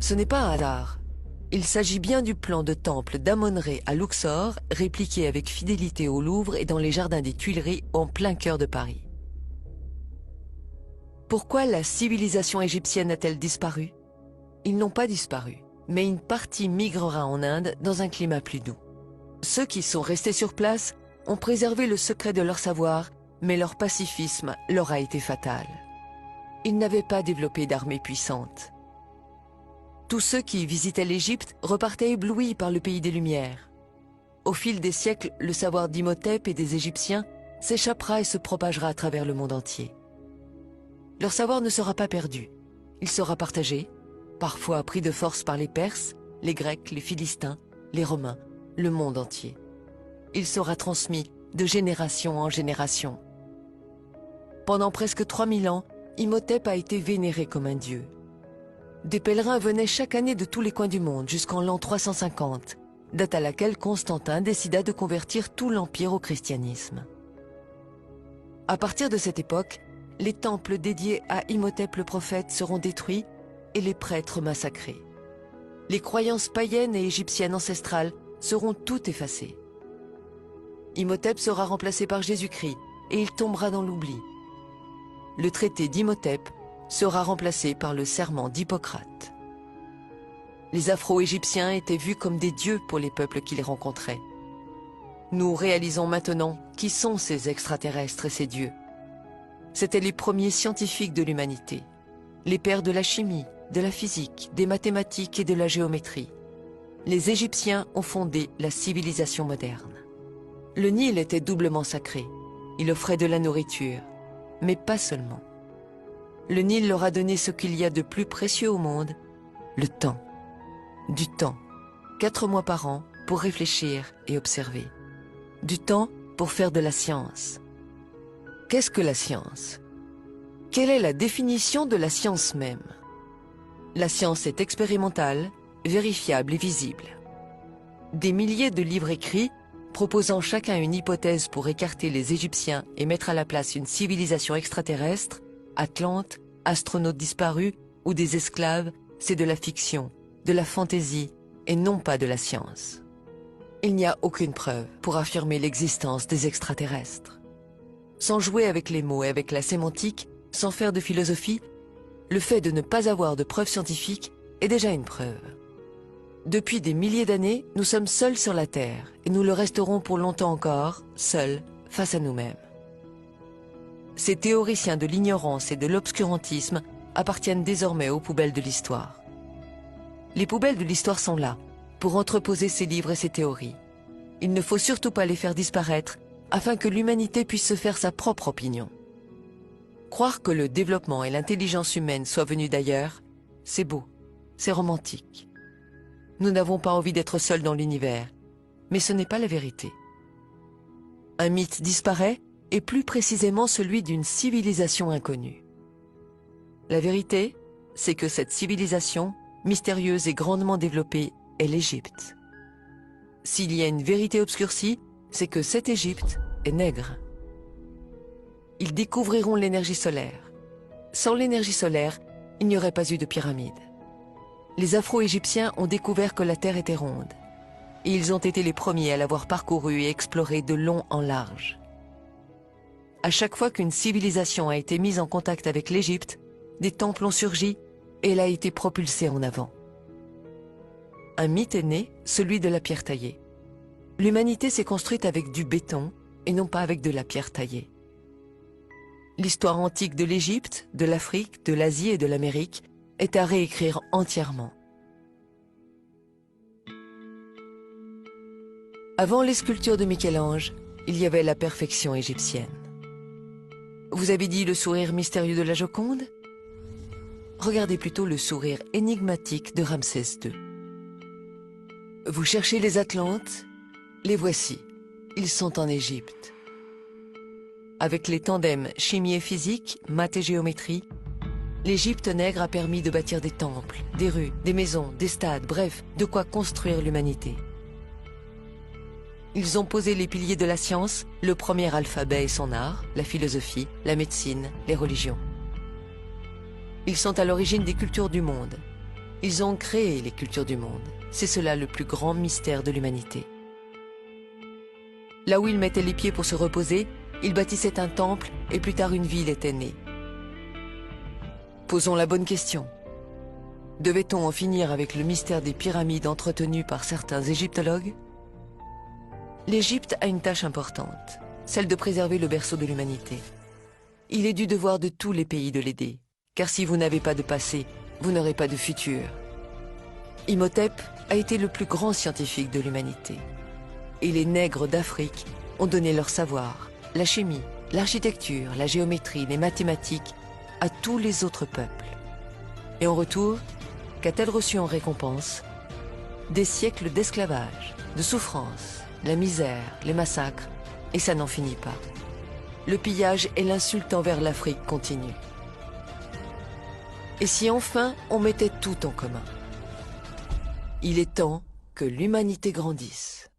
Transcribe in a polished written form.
Ce n'est pas un hasard. Il s'agit bien du plan de temple d'Amon-Ré à Luxor, répliqué avec fidélité au Louvre et dans les jardins des Tuileries en plein cœur de Paris. Pourquoi la civilisation égyptienne a-t-elle disparu? Ils n'ont pas disparu, mais une partie migrera en Inde dans un climat plus doux. Ceux qui sont restés sur place ont préservé le secret de leur savoir, mais leur pacifisme leur a été fatal. Ils n'avaient pas développé d'armée puissante. Tous ceux qui visitaient l'Égypte repartaient éblouis par le pays des Lumières. Au fil des siècles, le savoir d'Imhotep et des Égyptiens s'échappera et se propagera à travers le monde entier. Leur savoir ne sera pas perdu. Il sera partagé, parfois pris de force par les Perses, les Grecs, les Philistins, les Romains, le monde entier. Il sera transmis de génération en génération. Pendant presque 3000 ans, Imhotep a été vénéré comme un dieu. Des pèlerins venaient chaque année de tous les coins du monde jusqu'en l'an 350, date à laquelle Constantin décida de convertir tout l'Empire au christianisme. À partir de cette époque, les temples dédiés à Imhotep le prophète seront détruits et les prêtres massacrés. Les croyances païennes et égyptiennes ancestrales seront toutes effacées. Imhotep sera remplacé par Jésus-Christ et il tombera dans l'oubli. Le traité d'Imhotep sera remplacé par le serment d'Hippocrate. Les Afro-Égyptiens étaient vus comme des dieux pour les peuples qui les rencontraient. Nous réalisons maintenant qui sont ces extraterrestres et ces dieux. C'étaient les premiers scientifiques de l'humanité, les pères de la chimie, de la physique, des mathématiques et de la géométrie. Les Égyptiens ont fondé la civilisation moderne. Le Nil était doublement sacré. Il offrait de la nourriture, mais pas seulement. Le Nil leur a donné ce qu'il y a de plus précieux au monde, le temps. Du temps, 4 mois par an pour réfléchir et observer. Du temps pour faire de la science. Qu'est-ce que la science? Quelle est la définition de la science même? La science est expérimentale, vérifiable et visible. Des milliers de livres écrits, proposant chacun une hypothèse pour écarter les Égyptiens et mettre à la place une civilisation extraterrestre, Atlante, astronautes disparus ou des esclaves, c'est de la fiction, de la fantaisie et non pas de la science. Il n'y a aucune preuve pour affirmer l'existence des extraterrestres. Sans jouer avec les mots et avec la sémantique, sans faire de philosophie, le fait de ne pas avoir de preuves scientifiques est déjà une preuve. Depuis des milliers d'années, nous sommes seuls sur la Terre et nous le resterons pour longtemps encore, seuls face à nous-mêmes. Ces théoriciens de l'ignorance et de l'obscurantisme appartiennent désormais aux poubelles de l'histoire. Les poubelles de l'histoire sont là, pour entreposer ces livres et ces théories. Il ne faut surtout pas les faire disparaître, afin que l'humanité puisse se faire sa propre opinion. Croire que le développement et l'intelligence humaine soient venus d'ailleurs, c'est beau, c'est romantique. Nous n'avons pas envie d'être seuls dans l'univers, mais ce n'est pas la vérité. Un mythe disparaît, et plus précisément celui d'une civilisation inconnue. La vérité, c'est que cette civilisation, mystérieuse et grandement développée, est l'Égypte. S'il y a une vérité obscurcie, c'est que cette Égypte est nègre. Ils découvriront l'énergie solaire. Sans l'énergie solaire, il n'y aurait pas eu de pyramide. Les Afro-Égyptiens ont découvert que la Terre était ronde. Et ils ont été les premiers à l'avoir parcourue et explorée de long en large. À chaque fois qu'une civilisation a été mise en contact avec l'Égypte, des temples ont surgi et elle a été propulsée en avant. Un mythe est né, celui de la pierre taillée. L'humanité s'est construite avec du béton et non pas avec de la pierre taillée. L'histoire antique de l'Égypte, de l'Afrique, de l'Asie et de l'Amérique est à réécrire entièrement. Avant les sculptures de Michel-Ange, il y avait la perfection égyptienne. Vous avez dit le sourire mystérieux de la Joconde? Regardez plutôt le sourire énigmatique de Ramsès II. Vous cherchez les Atlantes? Les voici. Ils sont en Égypte. Avec les tandems chimie et physique, maths et géométrie, l'Égypte nègre a permis de bâtir des temples, des rues, des maisons, des stades, bref, de quoi construire l'humanité. Ils ont posé les piliers de la science, le premier alphabet et son art, la philosophie, la médecine, les religions. Ils sont à l'origine des cultures du monde. Ils ont créé les cultures du monde. C'est cela le plus grand mystère de l'humanité. Là où ils mettaient les pieds pour se reposer, ils bâtissaient un temple et plus tard une ville était née. Posons la bonne question. Devait-on en finir avec le mystère des pyramides entretenues par certains égyptologues? L'Égypte a une tâche importante, celle de préserver le berceau de l'humanité. Il est du devoir de tous les pays de l'aider, car si vous n'avez pas de passé, vous n'aurez pas de futur. Imhotep a été le plus grand scientifique de l'humanité. Et les nègres d'Afrique ont donné leur savoir, la chimie, l'architecture, la géométrie, les mathématiques à tous les autres peuples. Et en retour, qu'a-t-elle reçu en récompense? Des siècles d'esclavage, de souffrance, la misère, les massacres, et ça n'en finit pas. Le pillage et l'insulte envers l'Afrique continuent. Et si enfin on mettait tout en commun? Il est temps que l'humanité grandisse.